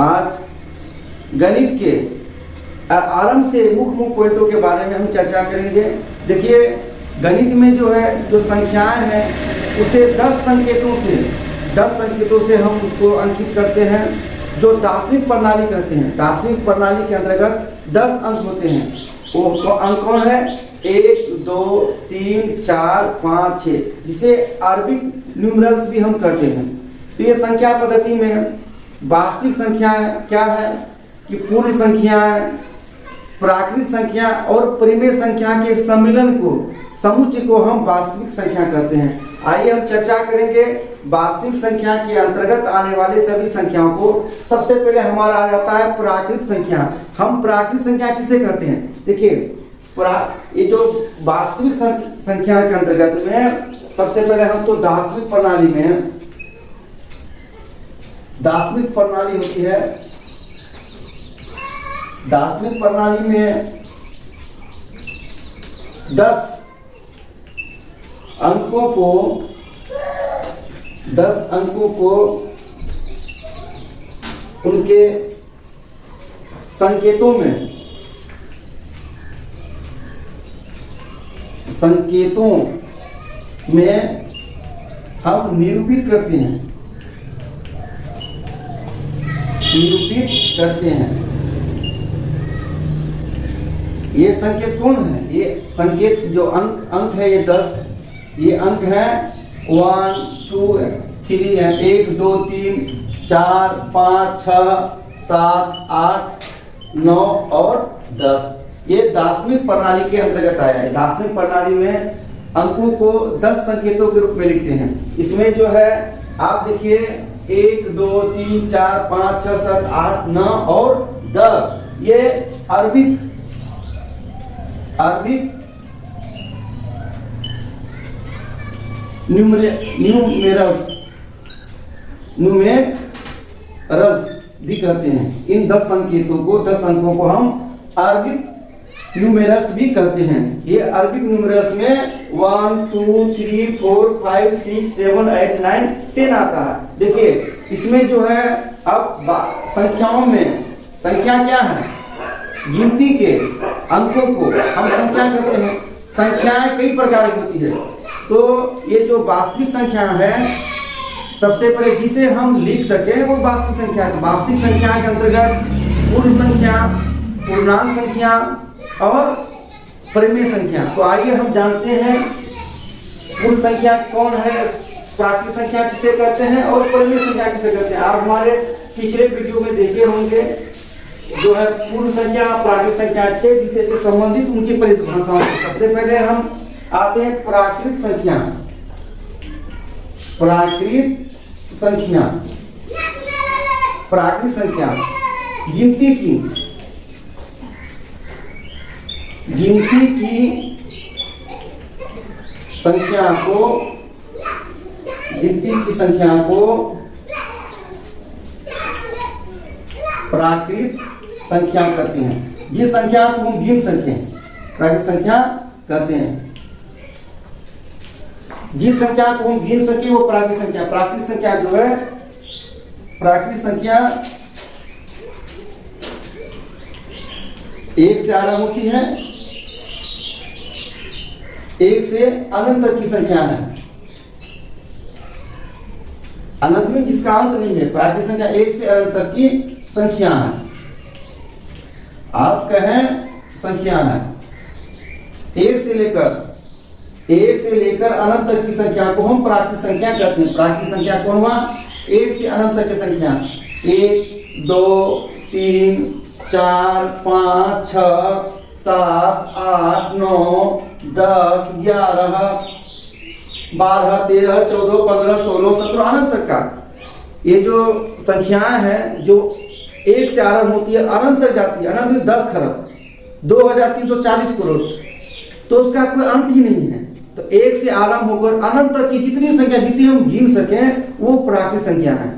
आज गणित के आरंभ से मुख्य पॉइंटों के बारे में हम चर्चा करेंगे। देखिए, गणित में जो है जो संख्याएं हैं उसे 10 संकेतों से हम उसको अंकित करते हैं, जो दार्शनिक प्रणाली कहते हैं। दार्शनिक प्रणाली के अंतर्गत 10 अंक होते हैं। वो अंक कौन है? 1 2 3 4 5 6, जिसे अरबिक न्यूमरल्स भी हम कहते हैं। तो ये संख्या पद्धति में वास्तविक संख्या क्या है कि पूर्ण संख्या, प्राकृत संख्या और परिमेय संख्या के सम्मिलन को, समुच्चय को हम वास्तविक संख्या कहते हैं। आइए हम चर्चा करेंगे वास्तविक संख्या के अंतर्गत आने वाले सभी संख्याओं को। सबसे पहले हमारा आ जाता है प्राकृत संख्या। हम प्राकृत संख्या किसे कहते हैं? देखिए, ये जो वास्तविक संख्या के अंतर्गत में सबसे पहले हम तो दार्शनिक प्रणाली में, दार्शनिक प्रणाली होती है। दार्शनिक प्रणाली में 10 अंकों को उनके संकेतों में हम निरूपित करते हैं। ये संकेत कौन है? ये संकेत जो अंक है, ये 10 ये अंक है 1 2 3 है, 1 2 3 4 5 6 7 8 9 और 10। ये दार्शनिक प्रणाली के अंतर्गत आया है। दार्शनिक प्रणाली में अंकों को 10 संकेतों के रूप में लिखते हैं। इसमें जो है आप देखिए 1 2 3 4 5 6 7 8 9 और 10, ये अरबिक न्यूमेरल्स भी कहते हैं। इन 10 संकेतों को, 10 अंकों को हम अरबिक न्यूमेरल्स भी कहते हैं। ये अरबिक न्यूमेरल्स में 1 2 3 4 5 6 7 8 9 10 आता है। देखिए, इसमें जो है अब संख्याओं में, संख्या क्या है? गिनती के अंकों को हम संख्या कहते हैं। संख्याएं कई प्रकार की होती है। तो ये जो वास्तविक संख्या है, सबसे पहले जिसे हम लिख सके वो वास्तविक संख्या है। वास्तविक संख्या के अंतर्गत पूर्ण संख्या, पूर्णांक संख्या और परिमेय संख्या। तो आइए हम जानते हैं पूर्ण संख्या कौन है, प्राकृत संख्या किसे कहते हैं और परिमेय संख्या किसे कहते हैं। आप हमारे पिछले वीडियो में देखे होंगे, जो है पूर्ण संख्या, प्राकृत संख्या के विषय से संबंधित उनकी परिभाषाओं। सबसे पहले हम आते हैं प्राकृत संख्या। प्राकृत संख्या गिनती की संख्या को प्राकृत संख्या कहते हैं। जिस संख्या को हम गिन सकें प्राकृत संख्या कहते हैं। जिस संख्या को हम गिन सके वो प्राकृत संख्या। प्राकृत संख्या जो है, प्राकृत संख्या 1 से आरंभ होती है, 1 से अनंत तक की संख्या है। अनंत में जिसका अंत नहीं है। प्राकृत संख्या 1 से अनंत तक की संख्या है। आप कहें संख्या है 1 से लेकर अनंत तक की संख्या को हम प्राकृत संख्या कहते हैं। प्राकृत संख्या कौन हुआ? 1 से अनंत तक की संख्या। 1 2 3 4 5 6 7 8 9 10 11 12 13 14 15 16 17 अनंत तक का। ये जो संख्याएं हैं जो 1 से आरंभ होती है, अनंत तक जाती है। अनंत में 10 खरब 2340 करोड़, तो उसका कोई अंत ही नहीं है। तो 1 से आरंभ होकर अनंत तक की जितनी संख्या जिसे हम गिन सकें वो प्राकृत संख्या है।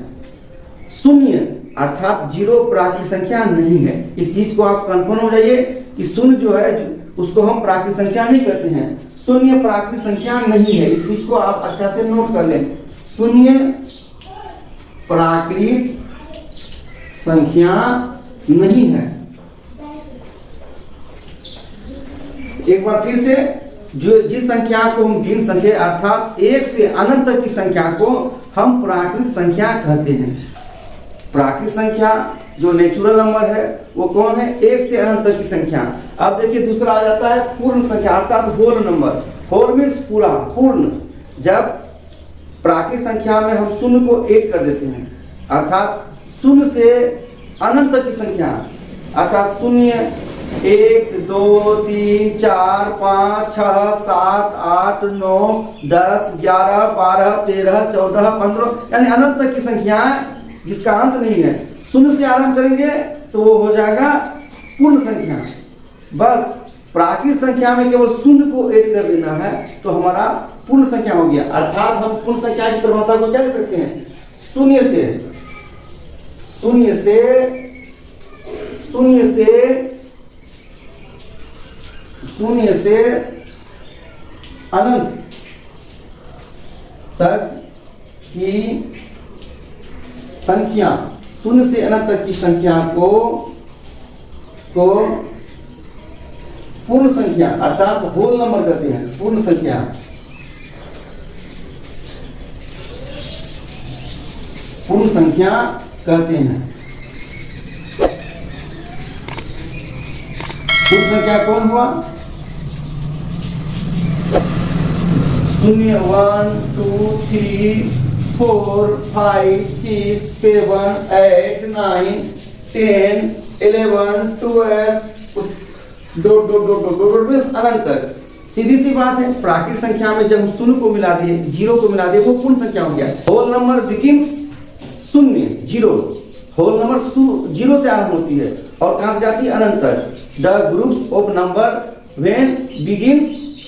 शून्य अर्थात 0 प्राकृत संख्या नहीं है। इस चीज को आप कंफर्म हो जाइए कि शून्य जो है उसको हम प्राकृत संख्या नहीं कहते हैं। शून्य प्राकृत संख्या नहीं है। इस चीज को आप अच्छा से नोट कर लें। शून्य प्राकृत संख्या नहीं है। एक बार फिर से, जो जिस संख्या को हम भिन्न संख्या अर्थात 1 से अनंत तक की संख्या को हम प्राकृत संख्या कहते हैं। प्राकृत संख्या जो नेचुरल नंबर है वो कौन है? 1 से अनंत तक की संख्या। अब देखिए दूसरा आ जाता है पूर्ण संख्या अर्थात होल नंबर। होल मीन्स पूरा, पूर्ण। जब प्राकृत संख्या में हम शून्य को 1 कर देते हैं अर्थात शून्य से अनंत तक की संख्या अर्थात 0 1 2 3 4 5 6 7 8 9 10 11 12 13 14 15 यानी अनंत तक की संख्या जिसका अंत नहीं है। शून्य से आरंभ करेंगे तो वो हो जाएगा पूर्ण संख्या। बस प्राकृत संख्या में केवल शून्य को ऐड कर देना है तो हमारा पूर्ण संख्या हो गया। अर्थात हम पूर्ण संख्या की परिभाषा को क्या लिख सकते हैं? शून्य से अनंत तक की संख्या, शून्य से अनंत तक की संख्या को पूर्ण संख्या अर्थात होल नंबर कहते हैं। पूर्ण संख्या कहते हैं। पूर्ण संख्या कौन हुआ? 0 1 2 3 4 5 6 7 8 9 10 11 12 अनंत तक। सीधी सी बात है, प्राकृत संख्या में जब हम शून्य को मिला दिए, जीरो को मिला दिए, वो पूर्ण संख्या हो गया। होल नंबर बिगिंस शून्य, जीरो। होल नंबर जीरो से आरंभ होती है और कहां जाती है? अनंत तक। The groups of number when begins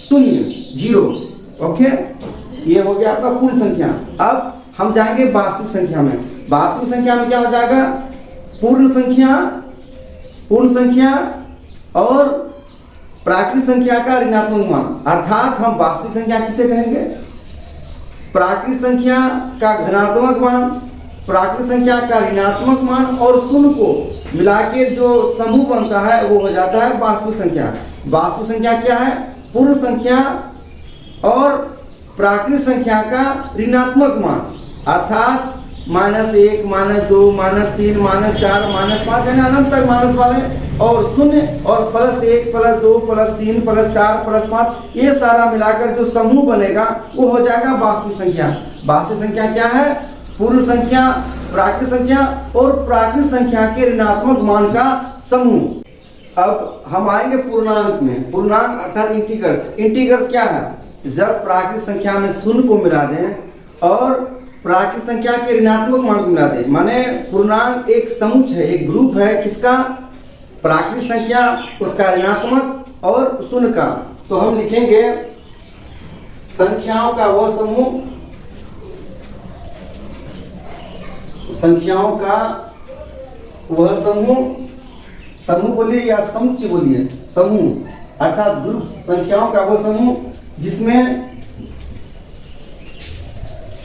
शून्य, जीरो। ओके, ये हो गया आपका पूर्ण संख्या। अब हम जाएंगे वास्तविक संख्या में। वास्तविक संख्या में क्या हो जाएगा? पूर्ण संख्या और प्राकृत संख्या का ऋणात्मक मान। अर्थात हम वास्तविक संख्या किसे कहेंगे? प्राकृत संख्या का धनात्मक मान, प्राकृत संख्या का ऋणात्मक मान और शून्य को मिला के जो समूह बनता है वो हो जाता है वास्तविक संख्या। वास्तविक संख्या क्या है? पूर्ण संख्या और प्राकृत संख्या का ऋणात्मक मान अर्थात -1, -2, -3, -4, -5 यानी अनंत तक माइनस वाले, और शून्य और +1, +2, +3, +4, +5 ये सारा मिलाकर जो समूह बनेगा वो हो जाएगा वास्तविक संख्या। वास्तविक संख्या क्या है? पूर्ण संख्या, प्राकृत संख्या और प्राकृत संख्या के ऋणात्मक मान का समूह। अब हम आएंगे पूर्णांक में। पूर्णांक अर्थात इंटीग्रल्स। इंटीग्रल्स क्या है? जब प्राकृत संख्या में शून्य को मिला दें और प्राकृत संख्या के ऋणात्मक मान को मिला दें, माने पूर्णांक एक समूह है, एक ग्रुप है किसका? प्राकृत संख्या, उसका ऋणात्मक और शून्य का। तो हम लिखेंगे संख्याओं का वह समूह, संख्याओं का वह समूह बोलिए या समुच्चय बोलिए, समूह अर्थात ग्रुप। संख्याओं का वह समूह जिसमें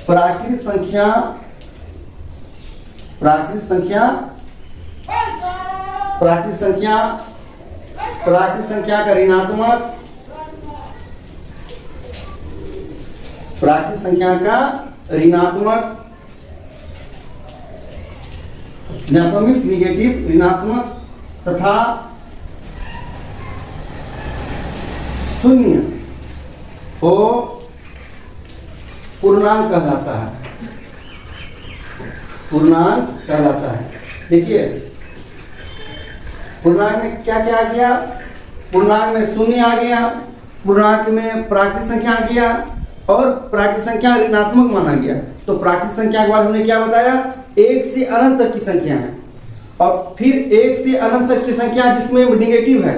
प्राकृत संख्या का ऋणात्मक, प्राकृत संख्या का ऋणात्मक मीन्स निगेटिव, ऋणात्मक तथा शून्य को पूर्णांक कहलाता है। पूर्णांक कहलाता है। देखिए पूर्णांक में क्या क्या आ गया? पूर्णांक में शून्य आ गया, पूर्णांक में प्राकृत संख्या आ गया और प्राकृत संख्या ऋणात्मक माना गया। तो प्राकृत संख्या के बाद हमने क्या बताया? 1 से अनंत तक की संख्या है और फिर 1 से अनंत तक की संख्या जिसमें नेगेटिव है,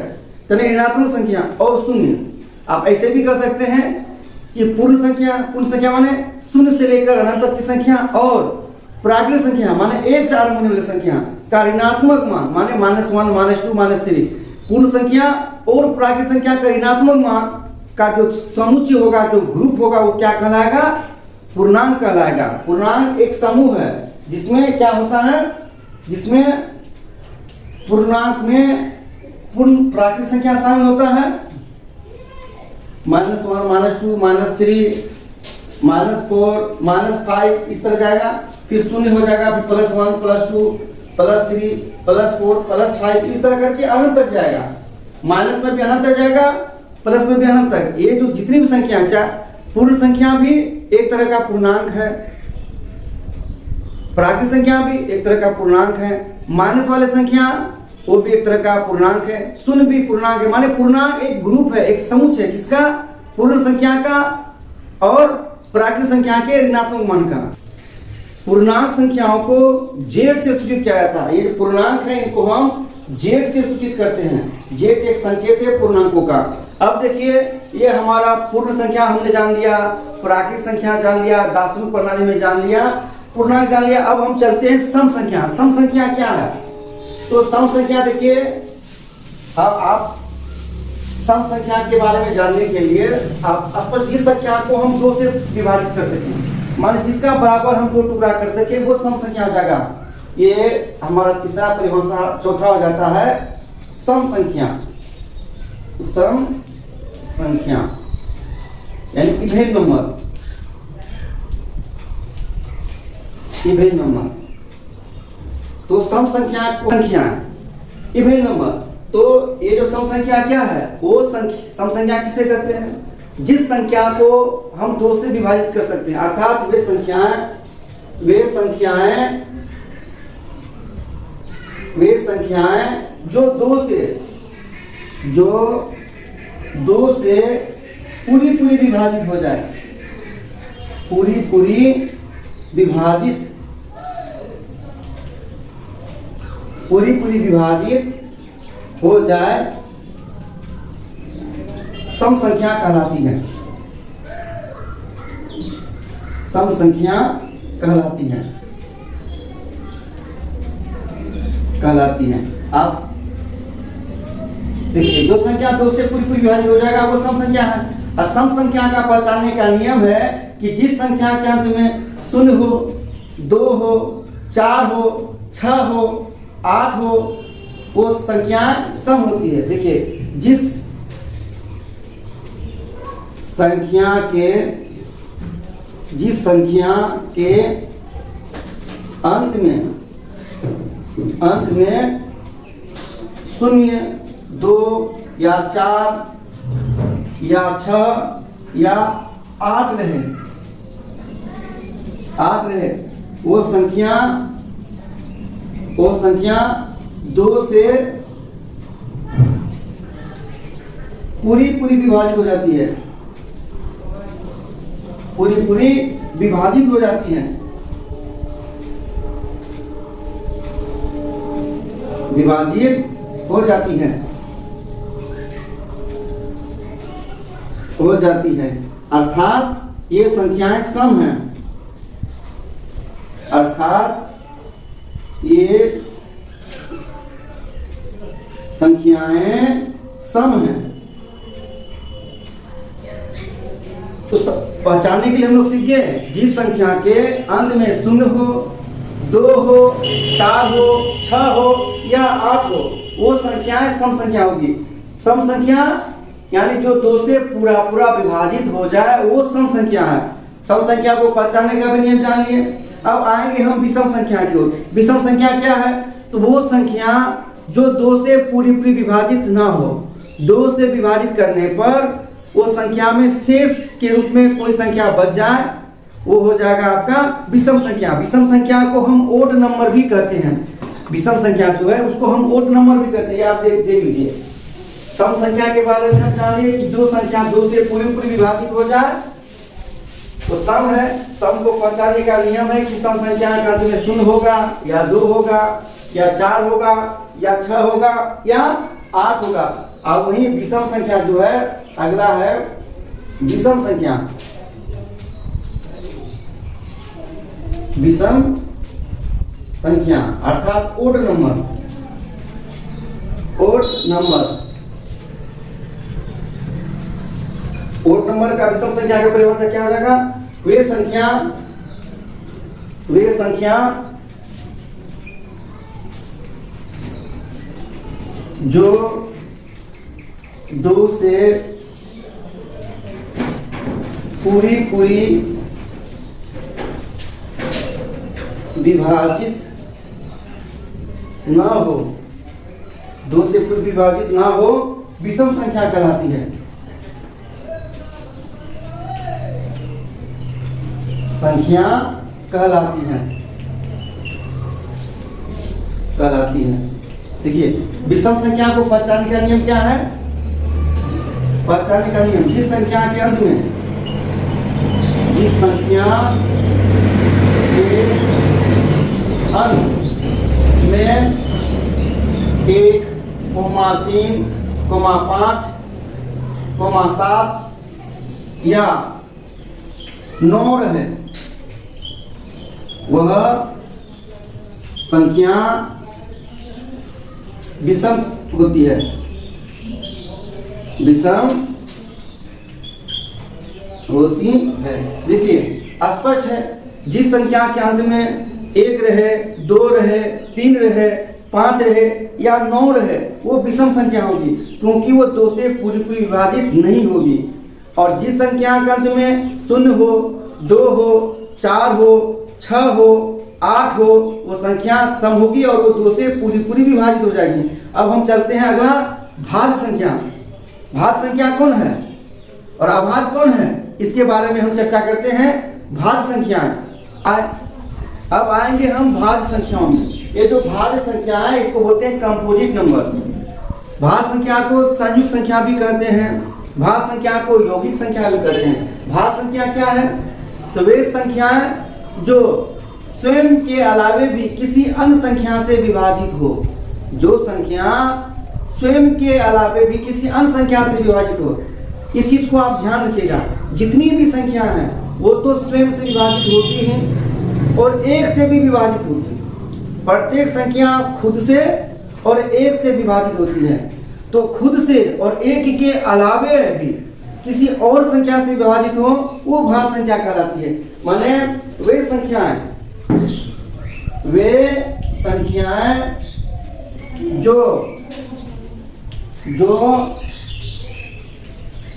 यानी ऋणात्मक संख्या और शून्य। आप ऐसे भी कर सकते हैं कि पूर्ण संख्या माने शून्य से लेकर अनंत तक की संख्या और प्राकृत संख्या माने 1 से आरंभ होने वाली संख्या का ऋणात्मक मान माने -1, -2, -3। पूर्ण संख्या और प्राकृत संख्या का ऋणात्मक मान का जो समुच्चय होगा, जो ग्रुप होगा, वो क्या कहलाएगा? पूर्णांक कहलाएगा। पूर्णांक एक समूह है जिसमें क्या होता है? जिसमें पूर्णांक में पूर्ण प्राकृतिक संख्या शामिल होता है, -1, -2, -3, -4, -5 इस तरह जाएगा, फिर 0 हो जाएगा, फिर +1, +2, +3, +4, +5 इस तरह करके अनंत तक जाएगा। माइनस में भी अनंत तक जाएगा, प्लस में भी अनंत तक। ये जो जितनी भी संख्या, चाहे पूर्ण संख्या भी एक तरह का पूर्णांक है, प्राकृतिक संख्या भी एक तरह का पूर्णांक है, माइनस वाले संख्या वो भी एक तरह का पूर्णांक है, शून्य भी पूर्णांक है। माने पूर्णांक एक ग्रुप है, एक समूह है, किसका? पूर्ण संख्या का और प्राकृतिक संख्या के ऋणात्मक मान का। पूर्णांक संख्याओं को जेड से सूचित किया जाता है। ये पूर्णांक है, इनको हम जेड से सूचित करते हैं। जेड एक संकेत है पूर्णांकों का। अब देखिए, ये हमारा पूर्ण संख्या हमने जान लिया, प्राकृतिक संख्या जान लिया, दार्शनिक प्रणाली में जान लिया, पूर्णांक जान लिया। अब हम चलते हैं सम संख्या। सम संख्या क्या है? तो सम संख्या देखिए, अब आप सम संख्या के बारे में जानने के लिए आप स्पष्ट जिस संख्या को हम 2 से विभाजित कर सकें, माने जिसका बराबर हम 2 टुकड़ा कर सके, वो सम संख्या हो जाएगा। ये हमारा तीसरा परिभाषा, चौथा हो जाता है सम संख्या। सम संख्या यानी इवेन नंबर, इवेन नंबर। तो सम संख्या को संख्या इवेन नंबर। तो ये जो सम संख्या क्या है, वो सम संख्या किसे कहते हैं? जिस संख्या को हम 2 से विभाजित कर सकते हैं, अर्थात वे संख्याएं जो 2 से पूरी विभाजित हो जाए, पूरी विभाजित हो जाए, सम संख्या कहलाती है। सम संख्या कहलाती है। आप देखिए, जो संख्या 2 से पूरी विभाजित हो जाएगा वो सम संख्या है। और सम संख्या का पहचानने का नियम है कि जिस संख्या के अंत में 0 हो, 2 हो, 4 हो, 6 हो, 8 हो, वो संख्या सम होती है। देखिए, जिस संख्या के अंत में 0, 2 या 4 या 6 या 8 रहे, वो संख्या 2 से पूरी विभाजित हो जाती है, पूरी विभाजित हो जाती है। विभाजित हो जाती है, अर्थात ये संख्याएं सम हैं, तो पहचानने के लिए हम लोग सीख गए, जिस संख्या के अंत में 0 हो, 2 हो, 4 हो, 6 हो या 8 हो, वो संख्याएं सम संख्या होगी। सम संख्या यानी जो 2 से पूरा विभाजित हो जाए, वो सम संख्या है। सम संख्या को पहचानने का भी नियम जान लिए। अब आएंगे हम विषम संख्या की ओर। विषम संख्या क्या है? तो वो संख्या जो 2 से पूरी विभाजित ना हो, 2 से विभाजित करने पर वो संख्या में शेष के रूप में कोई संख्या बच जाए, वो हो जाएगा आपका विषम संख्या। विषम संख्या को हम ओड नंबर भी कहते हैं। विषम संख्या जो है उसको हम ओड नंबर भी कहते हैं। आप देख लीजिए, सम संख्या के बारे में हम जान लिए कि जो संख्या 2 से पूरी विभाजित हो जाए तो सम है। सम को पहचानने का नियम है कि सम संख्या का अंत में 0 होगा या 2 होगा या 4 होगा या 6 होगा या 8 होगा। अब वही विषम संख्या जो है, अगला है विषम संख्या। विषम संख्या अर्थात ओड नंबर। ओड नंबर का विषम संख्या का परिभाषा क्या हो जाएगा? वे संख्या जो 2 से पूरी विभाजित ना हो, 2 से पूरी विभाजित ना हो, विषम संख्या कहलाती है। संख्या कहलाती है। देखिए, विषम संख्या को पहचानने का नियम क्या है? पहचानने का नियम, जिस संख्या के अंत में, जिस संख्या के अंत में 1, 3, 5, 7 या 9 रहे, वह संख्या विषम होती है। विषम होती है। देखिए, स्पष्ट है, जिस संख्या के अंत में 1 रहे, 2 रहे, 3 रहे, 5 रहे या 9 रहे, वो विषम संख्या होगी, क्योंकि वो 2 से पूरी विभाजित नहीं होगी। और जिस संख्या के अंत में 0 हो, 2 हो, 4 हो, 6 हो, 8 हो, वो संख्या सम होगी और वो 2 से पूरी विभाजित हो जाएगी। अब हम चलते हैं अगला, भाज्य संख्या। भाज्य संख्या कौन है और अभाज्य कौन है, इसके बारे में हम चर्चा करते हैं। भाज्य संख्याएं, अब आएंगे हम भाज्य संख्याओं में। ये जो भाज्य संख्या है, इसको बोलते हैं कंपोजिट नंबर। भाज्य संख्या को संयुक्त संख्या भी कहते हैं, भाज्य संख्या को यौगिक संख्या भी कहते हैं। भाज्य संख्या क्या है? तो वे संख्याएं जो स्वयं के अलावे भी किसी अन्य संख्या से विभाजित हो, जो संख्या स्वयं के अलावे भी किसी अन्य संख्या से विभाजित हो। इस चीज को आप ध्यान रखिएगा, जितनी भी संख्या है वो तो स्वयं से विभाजित होती हैं और 1 से भी विभाजित होती है। प्रत्येक संख्या खुद से और 1 से विभाजित होती है। तो खुद से और 1 के अलावे भी किसी और संख्या से विभाजित हो, वो भाज्य संख्या कहलाती है। माने वे संख्याएं जो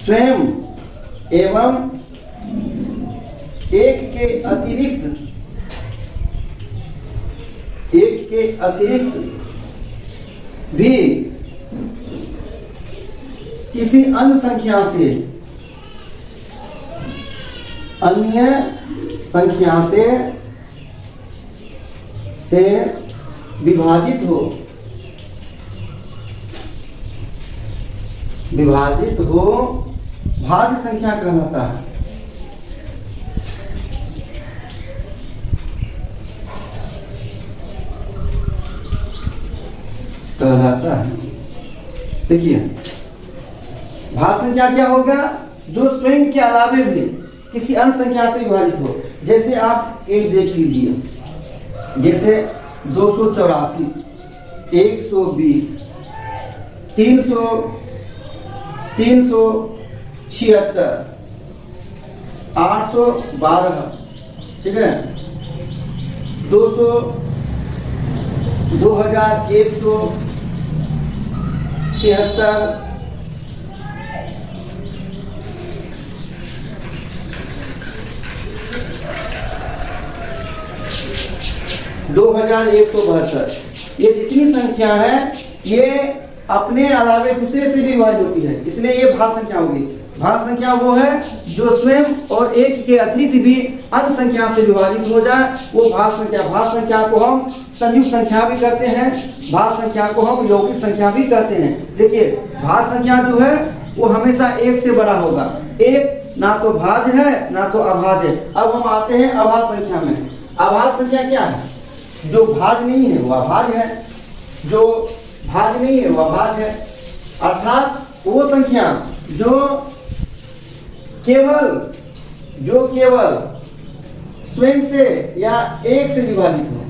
स्वयं एवं 1 के अतिरिक्त भी किसी अन्य संख्या से विभाजित हो, भाज्य संख्या कहलाता है। देखिए, भाज्य संख्या क्या होगा? जो स्वयं के अलावे भी किसी अन्य संख्या से विभाजित हो। जैसे आप एक देख लीजिए, जैसे 284, 120, 300, 376, 812, ठीक है, 200, 2173, 2172, ये जितनी संख्या है ये अपने अलावे दूसरे से भी विभाजित होती है, इसलिए ये भाज्य संख्या होगी। भाज्य संख्या वो है जो स्वयं और 1 के अतिरिक्त भी अन्य संख्या से विभाजित हो जाए, वो भाज्य संख्या। भाज्य संख्या को हम संयुक्त संख्या भी कहते हैं, भाज्य संख्या को हम यौगिक संख्या भी कहते हैं। देखिए, भाज्य संख्या जो है वो हमेशा 1 से बड़ा होगा। 1 ना तो भाज्य है ना तो अभाज्य है। अब हम आते हैं अभाज्य संख्या में। अभाज्य संख्या क्या है? जो भाज्य नहीं है वो अभाज्य है, जो भाज्य नहीं है वो अभाज्य है। अर्थात वो संख्या जो केवल स्वयं से या 1 से विभाजित हो,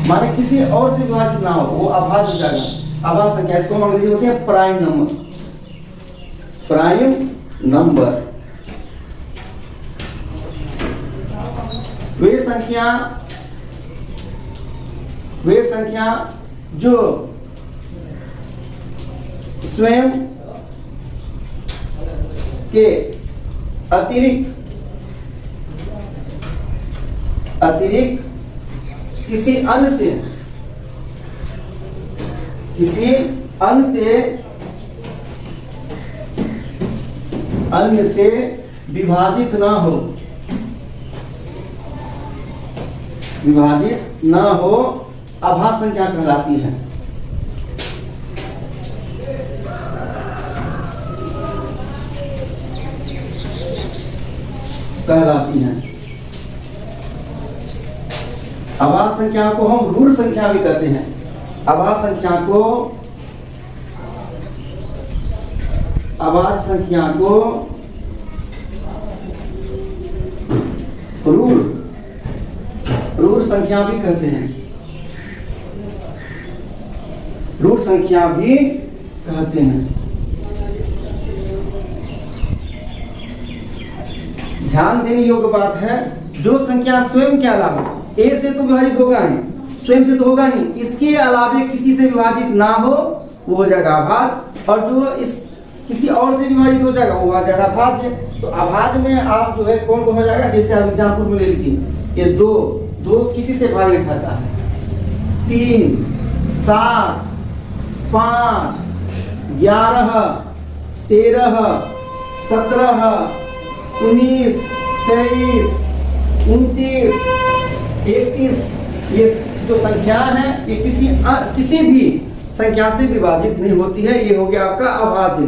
माने किसी और से विभाजित ना हो, वो अभाज्य हो जाएगा। अभाज्य संख्या, इसको हम अंग्रेजी में बोलते हैं प्राइम नंबर। प्राइम नंबर वे संख्या जो स्वयं के अतिरिक्त किसी अन्य से विभाजित ना हो आभास संख्या कहलाती है। आभास संख्या को हम ऋण संख्या भी कहते हैं। आभास संख्या को ऋण संख्या भी कहते हैं। ऋण संख्या भी कहते हैं। ध्यान देने योग्य बात है, जो संख्या स्वयं के अलावा एक से तो विभाजित होगा नहीं, स्वयं से तो होगा नहीं, इसके अलावा किसी से विभाजित ना हो वो हो जाएगा अभाज्य, और जो इस किसी और से विभाजित हो जाएगा वो हो जाएगा अभाज्य। तो अभाज्य में आप जो है कौन हो जाएगा, जैसे आप एग्जाम्पल में ले लीजिए, ये दो किसी से विभाजित होता है, 3, 7, 5, 11, 13, 17, 19, 23, 29, 31, ये जो संख्या है ये किसी भी संख्या से विभाजित नहीं होती है। ये हो गया आपका अभाज्य।